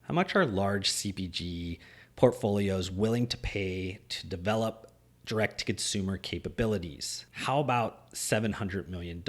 How much are large CPG portfolios willing to pay to develop direct-to-consumer capabilities? How about $700 million?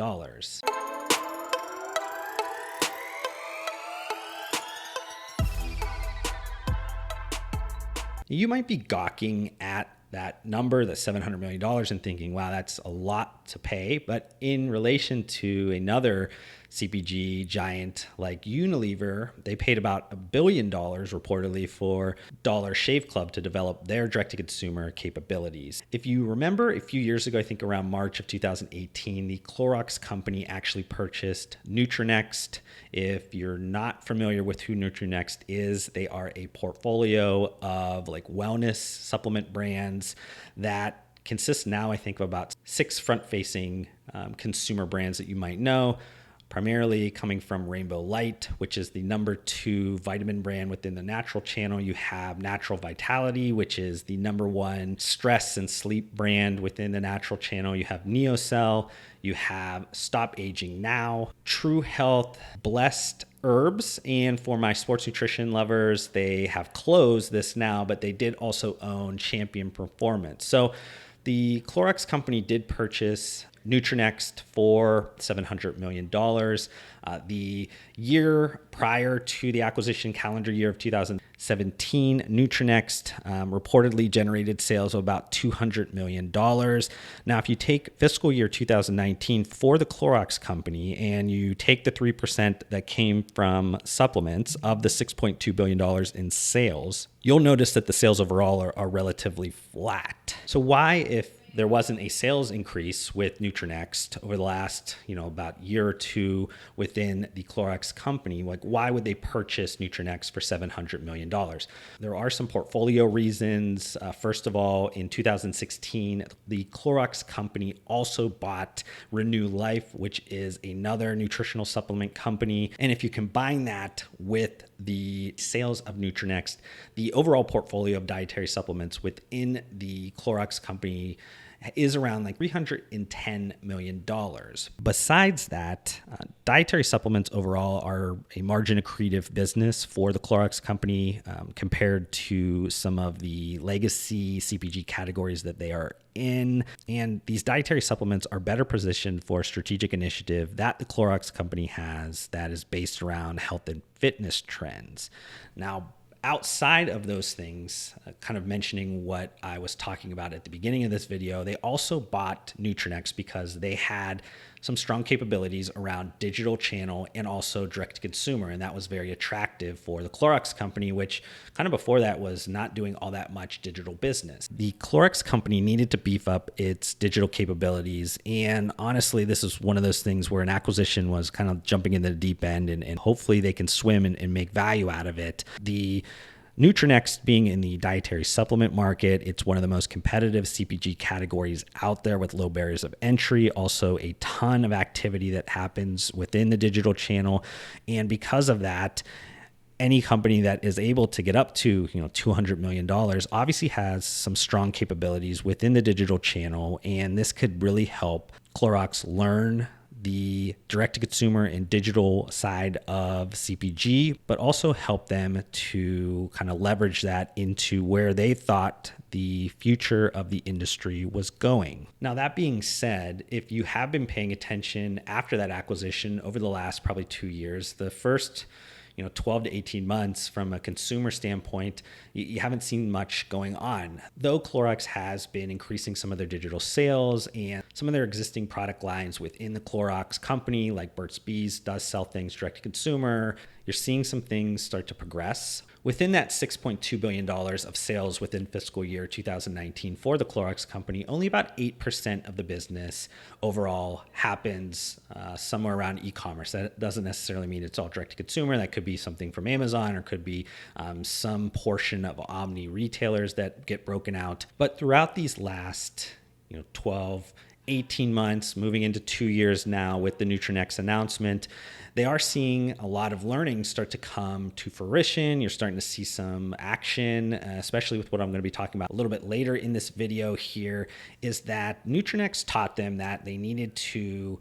You might be gawking at that number, the $700 million, and thinking, wow, that's a lot to pay. But in relation to another CPG giant like Unilever, they paid about $1 billion reportedly for Dollar Shave Club to develop their direct-to-consumer capabilities. If you remember a few years ago, I think around March of 2018, the Clorox company actually purchased Nutranext. If you're not familiar with who Nutranext is, they are a portfolio of like wellness supplement brands that consists now, I think, of about 6 front-facing consumer brands that you might know, primarily coming from Rainbow Light, which is the number 2 vitamin brand within the natural channel. You have Natural Vitality, which is the number 1 stress and sleep brand within the natural channel. You have NeoCell, you have Stop Aging Now, True Health, Blessed Herbs, and for my sports nutrition lovers, they have closed this now, but they did also own Champion Performance. So the Clorox company did purchase Nutranext for $700 million. The year prior to the acquisition, calendar year of 2017, Nutranext reportedly generated sales of about $200 million. Now, if you take fiscal year 2019 for the Clorox company and you take the 3% that came from supplements of the $6.2 billion in sales, you'll notice that the sales overall are relatively flat. So why, if there wasn't a sales increase with Nutranext over the last, about year or two within the Clorox company, like why would they purchase Nutranext for $700 million? There are some portfolio reasons. First of all, in 2016, the Clorox company also bought Renew Life, which is another nutritional supplement company. And if you combine that with the sales of Nutranext, the overall portfolio of dietary supplements within the Clorox company is around like $310 million. Besides that, dietary supplements overall are a margin accretive business for the Clorox company compared to some of the legacy CPG categories that they are in. And these dietary supplements are better positioned for a strategic initiative that the Clorox company has that is based around health and fitness trends. Now, outside of those things, kind of mentioning what I was talking about at the beginning of this video, they also bought Nutranext because they had some strong capabilities around digital channel and also direct to consumer. And that was very attractive for the Clorox company, which kind of before that was not doing all that much digital business. The Clorox company needed to beef up its digital capabilities. And honestly, this is one of those things where an acquisition was kind of jumping into the deep end and hopefully they can swim and make value out of it. The Nutranext being in the dietary supplement market, it's one of the most competitive CPG categories out there with low barriers of entry, also a ton of activity that happens within the digital channel. And because of that, any company that is able to get up to $200 million obviously has some strong capabilities within the digital channel. And this could really help Clorox learn the direct-to-consumer and digital side of CPG, but also help them to kind of leverage that into where they thought the future of the industry was going. Now, that being said, if you have been paying attention after that acquisition over the last probably 2 years, the first 12 to 18 months from a consumer standpoint, you haven't seen much going on. Though Clorox has been increasing some of their digital sales and some of their existing product lines within the Clorox company, like Burt's Bees does sell things direct to consumer, you're seeing some things start to progress. Within that $6.2 billion of sales within fiscal year 2019 for the Clorox company, only about 8% of the business overall happens somewhere around e-commerce. That doesn't necessarily mean it's all direct to consumer. That could be something from Amazon or could be some portion of omni retailers that get broken out. But throughout these last 12, 18 months, moving into 2 years now with the Nutranext announcement, they are seeing a lot of learning start to come to fruition. You're starting to see some action, especially with what I'm going to be talking about a little bit later in this video here, is that Nutranext taught them that they needed to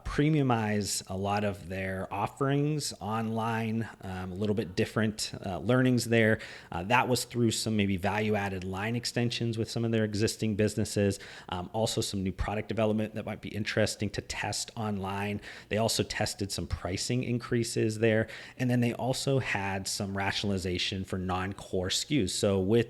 premiumize a lot of their offerings online, a little bit different learnings there. That was through some maybe value-added line extensions with some of their existing businesses, also some new product development that might be interesting to test online. They also tested some pricing increases there, and then they also had some rationalization for non-core SKUs. So with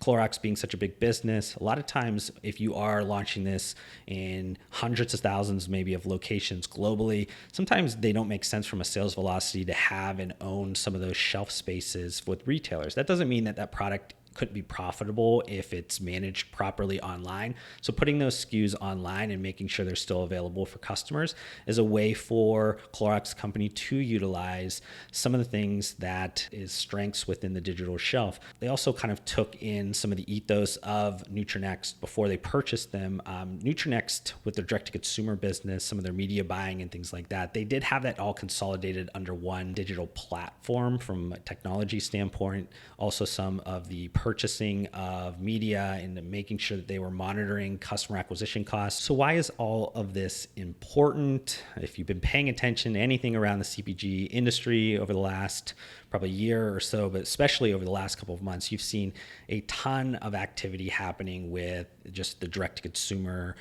Clorox being such a big business, a lot of times if you are launching this in hundreds of thousands maybe of locations globally, sometimes they don't make sense from a sales velocity to have and own some of those shelf spaces with retailers. That doesn't mean that that product couldn't be profitable if it's managed properly online. So putting those SKUs online and making sure they're still available for customers is a way for Clorox company to utilize some of the things that is strengths within the digital shelf. They also kind of took in some of the ethos of Nutranext before they purchased them. Nutranext, with their direct-to-consumer business, some of their media buying and things like that, they did have that all consolidated under one digital platform from a technology standpoint. Also some of the purchasing of media and making sure that they were monitoring customer acquisition costs. So why is all of this important? If you've been paying attention to anything around the CPG industry over the last probably year or so, but especially over the last couple of months, you've seen a ton of activity happening with just the direct-to-consumer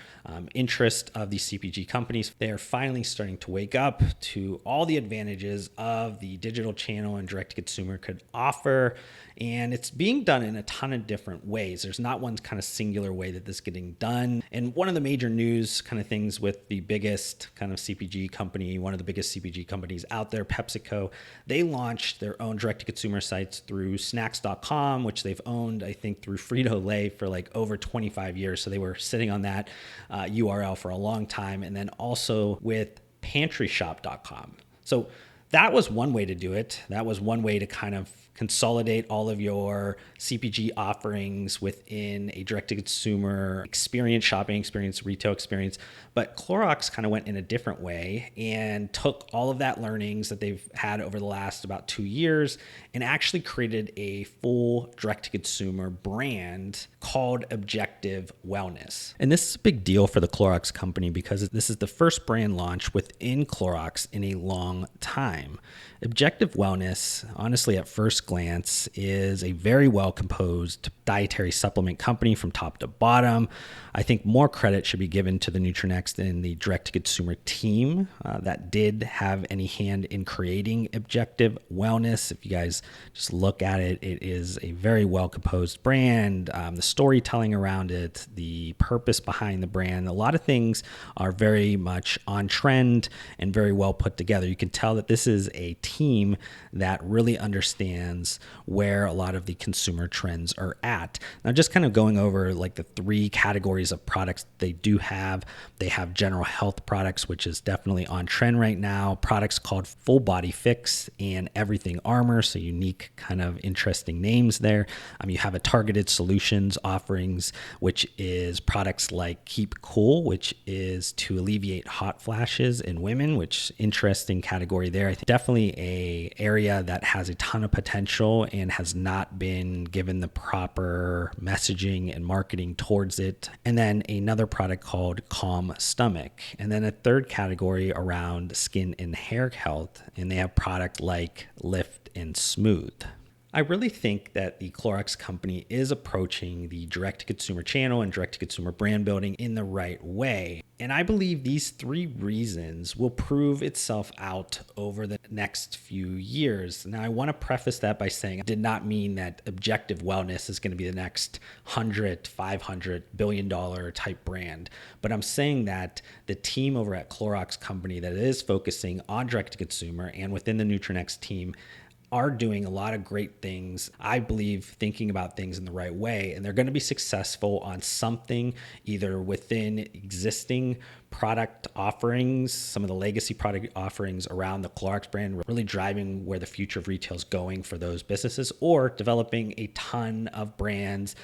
interest of these CPG companies. They are finally starting to wake up to all the advantages of the digital channel and direct-to-consumer could offer, and it's being done in a ton of different ways. There's not one kind of singular way that this is getting done. And one of the major news kind of things with the biggest kind of CPG company, one of the biggest CPG companies out there, PepsiCo, they launched their own direct-to-consumer sites through snacks.com, which they've owned, I think, through Frito-Lay for like over 25 years. So they were sitting on that URL for a long time. And then also with pantryshop.com. So that was one way to do it. That was one way to kind of consolidate all of your CPG offerings within a direct-to-consumer experience, shopping experience, retail experience. But Clorox kind of went in a different way and took all of that learnings that they've had over the last about 2 years and actually created a full direct-to-consumer brand called Objective Wellness. And this is a big deal for the Clorox company because this is the first brand launch within Clorox in a long time. Objective Wellness, honestly, at first glance, is a very well-composed dietary supplement company from top to bottom. I think more credit should be given to the Nutranext and the direct-to-consumer team that did have any hand in creating Objective Wellness. If you guys just look at it, it is a very well-composed brand. The storytelling around it, the purpose behind the brand, a lot of things are very much on trend and very well put together. You can tell that this is a team that really understands where a lot of the consumer trends are at. Now, just kind of going over like the three categories of products they do have. They have general health products, which is definitely on trend right now. Products called Full Body Fix and Everything Armor, so unique kind of interesting names there. You have a targeted solutions offerings, which is products like Keep Cool, which is to alleviate hot flashes in women, which interesting category there. I think definitely a area that has a ton of potential and has not been given the proper messaging and marketing towards it. And then another product called Calm Stomach. And then a third category around skin and hair health. And they have product like Lift and Smooth. I really think that the Clorox company is approaching the direct-to-consumer channel and direct-to-consumer brand building in the right way. And I believe these three reasons will prove itself out over the next few years. Now, I want to preface that by saying I did not mean that Objective Wellness is going to be the next $100, $500 billion type brand. But I'm saying that the team over at Clorox company that is focusing on direct-to-consumer and within the Nutranext team are doing a lot of great things, I believe, thinking about things in the right way. And they're going to be successful on something either within existing product offerings, some of the legacy product offerings around the Clorox brand, really driving where the future of retail is going for those businesses, or developing a ton of brands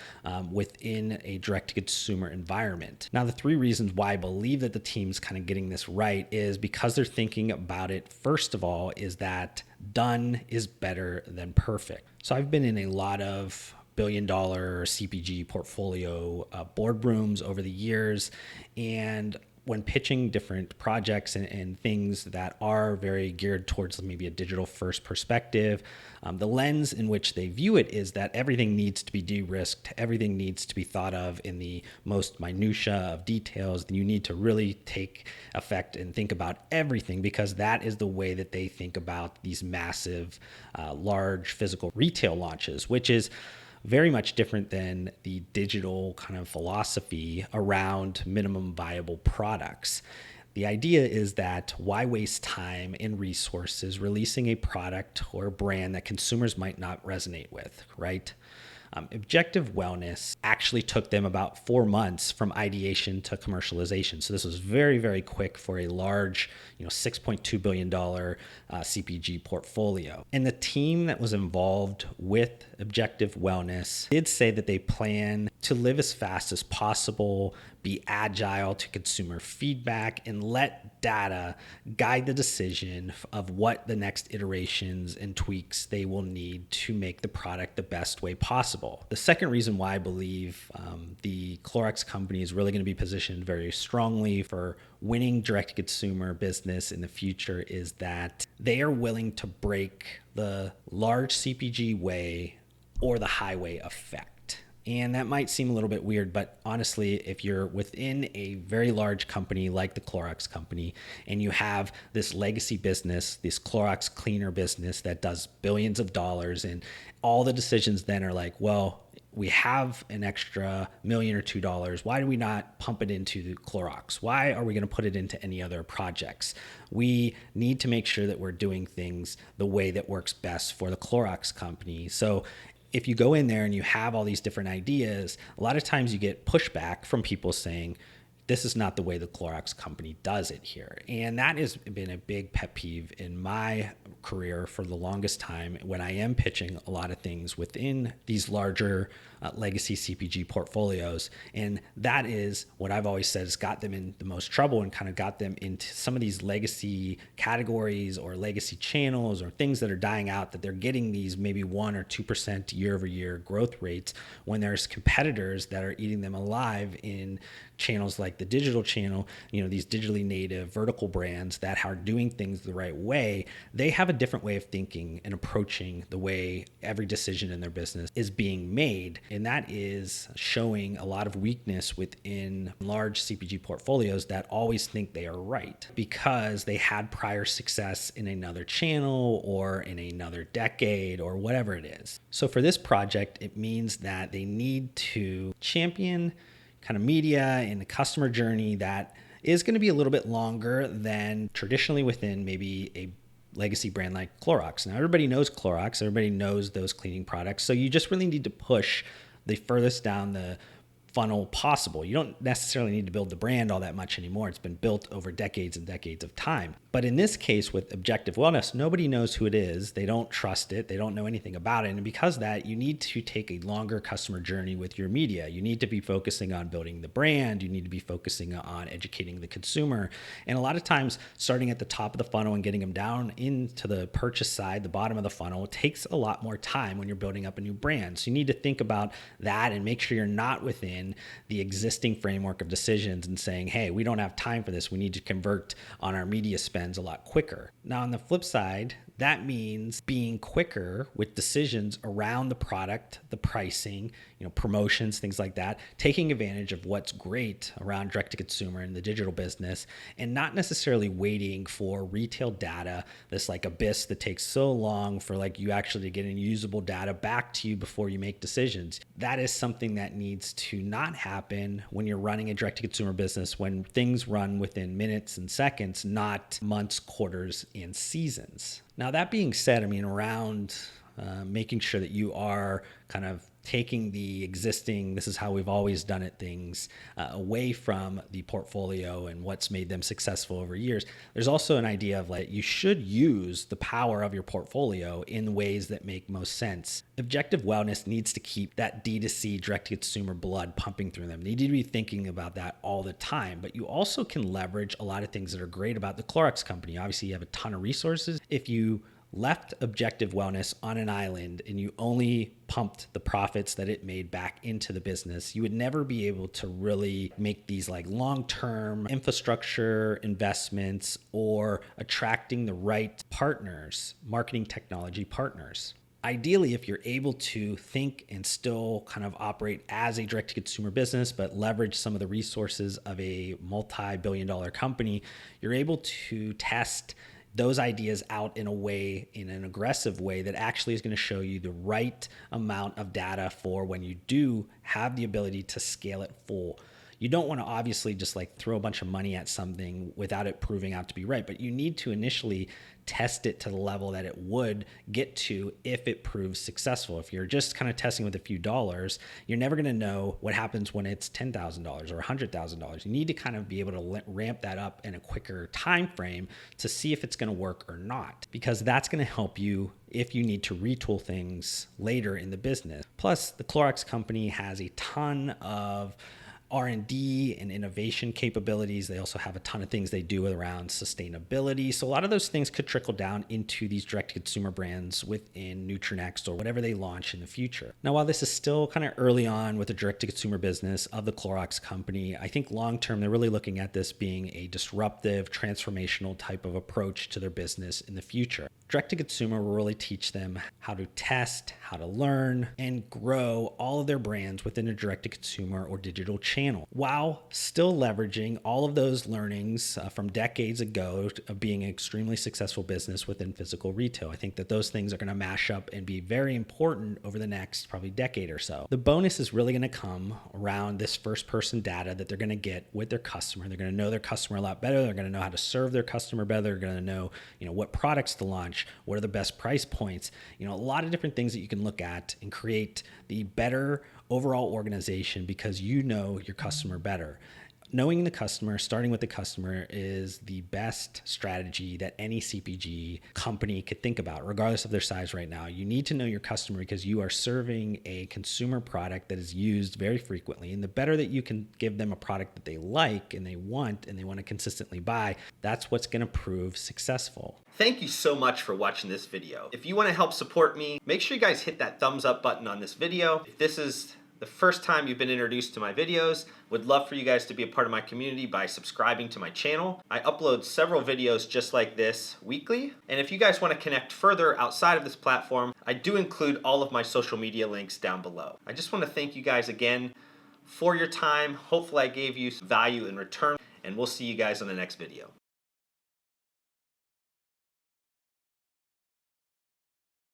within a direct-to-consumer environment. Now, the three reasons why I believe that the team's kind of getting this right is because they're thinking about it, first of all, is that done is better than perfect. So I've been in a lot of billion-dollar CPG portfolio boardrooms over the years, and when pitching different projects and things that are very geared towards maybe a digital first perspective, the lens in which they view it is that everything needs to be de-risked. Everything needs to be thought of in the most minutia of details. You need to really take effect and think about everything, because that is the way that they think about these massive, large physical retail launches, which is very much different than the digital kind of philosophy around minimum viable products. The idea is that why waste time and resources releasing a product or a brand that consumers might not resonate with, right? Objective Wellness actually took them about 4 months from ideation to commercialization. So this was very, very quick for a large, $6.2 billion CPG portfolio. And the team that was involved with Objective Wellness did say that they plan to live as fast as possible, be agile to consumer feedback, and let data guide the decision of what the next iterations and tweaks they will need to make the product the best way possible. The second reason why I believe the Clorox company is really going to be positioned very strongly for winning direct-to-consumer business in the future is that they are willing to break the large CPG way or the highway effect. And that might seem a little bit weird, but honestly, if you're within a very large company like the Clorox company, and you have this legacy business, this Clorox cleaner business that does billions of dollars, and all the decisions then are like, well, we have an extra $1 or $2 million. Why do we not pump it into the Clorox? Why are we going to put it into any other projects? We need to make sure that we're doing things the way that works best for the Clorox company. So if you go in there and you have all these different ideas, a lot of times you get pushback from people saying, this is not the way the Clorox company does it here. And that has been a big pet peeve in my career for the longest time when I am pitching a lot of things within these larger legacy CPG portfolios. And that is what I've always said has got them in the most trouble and kind of got them into some of these legacy categories or legacy channels or things that are dying out, that they're getting these maybe 1 or 2% year over year growth rates when there's competitors that are eating them alive in channels like the digital channel, these digitally native vertical brands that are doing things the right way. They have a different way of thinking and approaching the way every decision in their business is being made. And that is showing a lot of weakness within large CPG portfolios that always think they are right because they had prior success in another channel or in another decade or whatever it is. So for this project, it means that they need to champion kind of media and the customer journey that is going to be a little bit longer than traditionally within maybe a legacy brand like Clorox. Now, everybody knows Clorox. Everybody knows those cleaning products. So you just really need to push the furthest down the funnel possible. You don't necessarily need to build the brand all that much anymore. It's been built over decades and decades of time. But in this case with Objective Wellness, nobody knows who it is. They don't trust it. They don't know anything about it. And because of that, you need to take a longer customer journey with your media. You need to be focusing on building the brand. You need to be focusing on educating the consumer. And a lot of times starting at the top of the funnel and getting them down into the purchase side, the bottom of the funnel, takes a lot more time when you're building up a new brand. So you need to think about that and make sure you're not within the existing framework of decisions and saying, hey, we don't have time for this. We need to convert on our media spends a lot quicker. Now, on the flip side, that means being quicker with decisions around the product, the pricing, promotions, things like that, taking advantage of what's great around direct to consumer in the digital business, and not necessarily waiting for retail data, this like abyss that takes so long for like you actually to get any usable data back to you before you make decisions. That is something that needs to not happen when you're running a direct to consumer business, when things run within minutes and seconds, not months, quarters, and seasons. Now, that being said, around making sure that you are kind of taking the existing, this is how we've always done it things away from the portfolio and what's made them successful over years. There's also an idea of like, you should use the power of your portfolio in ways that make most sense. Objective Wellness needs to keep that D2C direct-to-consumer blood pumping through them. They need to be thinking about that all the time, but you also can leverage a lot of things that are great about the Clorox company. Obviously, you have a ton of resources. If you left Objective Wellness on an island and you only pumped the profits that it made back into the business, you would never be able to really make these like long-term infrastructure investments or attracting the right partners, marketing technology partners. Ideally, if you're able to think and still kind of operate as a direct-to-consumer business, but leverage some of the resources of a multi-billion-dollar company, you're able to test those ideas out in a way, in an aggressive way that actually is going to show you the right amount of data for when you do have the ability to scale it full. You don't want to obviously just like throw a bunch of money at something without it proving out to be right, but you need to initially test it to the level that it would get to if it proves successful. If you're just kind of testing with a few dollars, you're never going to know what happens when it's $10,000 or $100,000. You need to kind of be able to ramp that up in a quicker time frame to see if it's going to work or not, because that's going to help you if you need to retool things later in the business. Plus, the Clorox company has a ton of R&D and innovation capabilities. They also have a ton of things they do around sustainability. So a lot of those things could trickle down into these direct-to-consumer brands within Nutranext or whatever they launch in the future. Now, while this is still kind of early on with the direct-to-consumer business of the Clorox company, I think long-term, they're really looking at this being a disruptive, transformational type of approach to their business in the future. Direct-to-consumer will really teach them how to test, how to learn, and grow all of their brands within a direct-to-consumer or digital channel, while still leveraging all of those learnings from decades ago of being an extremely successful business within physical retail. I think that those things are going to mash up and be very important over the next probably decade or so. The bonus is really going to come around this first-person data that they're going to get with their customer. They're going to know their customer a lot better. They're going to know how to serve their customer better. They're going to know, what products to launch, what are the best price points, a lot of different things that you can look at and create the better overall organization because you know your customer better. Knowing the customer, starting with the customer, is the best strategy that any CPG company could think about, regardless of their size right now. You need to know your customer because you are serving a consumer product that is used very frequently. And the better that you can give them a product that they like and they want to consistently buy, that's what's going to prove successful. Thank you so much for watching this video. If you want to help support me, make sure you guys hit that thumbs up button on this video. If this is the first time you've been introduced to my videos, would love for you guys to be a part of my community by subscribing to my channel. I upload several videos just like this weekly. And if you guys want to connect further outside of this platform, I do include all of my social media links down below. I just want to thank you guys again for your time. Hopefully I gave you some value in return, and we'll see you guys on the next video.